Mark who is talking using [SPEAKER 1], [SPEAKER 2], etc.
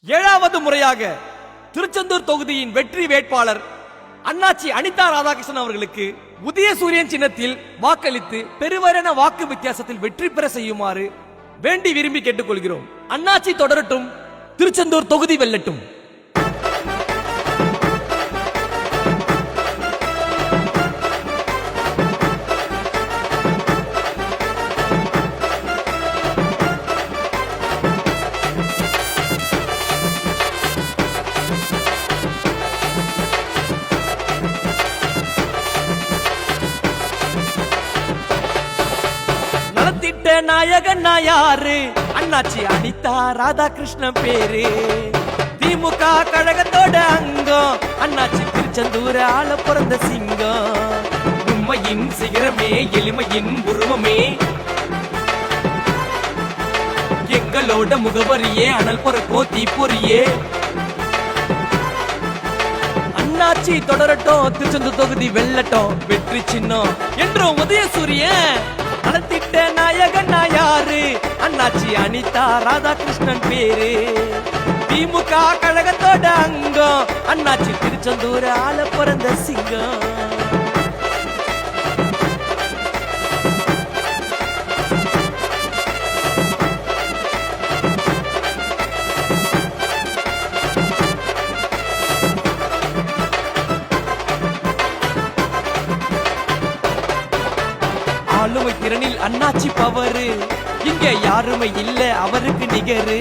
[SPEAKER 1] ஏழாவது முறையாக திருச்செந்தூர் தொகுதியின் வெற்றி வேட்பாளர் அண்ணாச்சி அனிதா ராதாகிருஷ்ணன் அவர்களுக்கு உதயசூரியன் சின்னத்தில் வாக்களித்து பெருவாரியான வாக்கு வித்தியாசத்தில் வெற்றி பெற செய்யுமாறு வேண்டி விரும்பி கேட்டுக்கொள்கிறோம். அண்ணாச்சி தொடரட்டும், திருச்செந்தூர் தொகுதி வெல்லட்டும். நலத்திட்ட நாயகன் யாரு? அண்ணாச்சி அனிதா ராதாகிருஷ்ணன் பேரு. திமுக கழகத்தோட அங்கம் அண்ணாச்சி திருச்செந்தூர் ஆள பிறந்த சிங்கம். உண்மையின் சிகரமே, எளிமையின் உருவமே, எங்களோட முகவரியே, அனல் பொறக்கோ தீப்பொறியே. அண்ணாச்சி தொடரட்டும், திருச்செந்தூர் தொகுதி வெல்லட்டும், வெற்றி சின்னம் என்றும் உதயசூரியன். நலத்திட்ட நாயகன் யாரு? அண்ணாச்சி அனிதா ராதாகிருஷ்ணன் பேரு. திமுக கழகத்தோட அங்கம் அண்ணாச்சி திருச்செந்தூர் ஆள பிறந்த சிங்கம். ஆளுமை திறனில் அண்ணாச்சி பவரு, இங்க யாருமே இல்ல அவருக்கு நிகரு.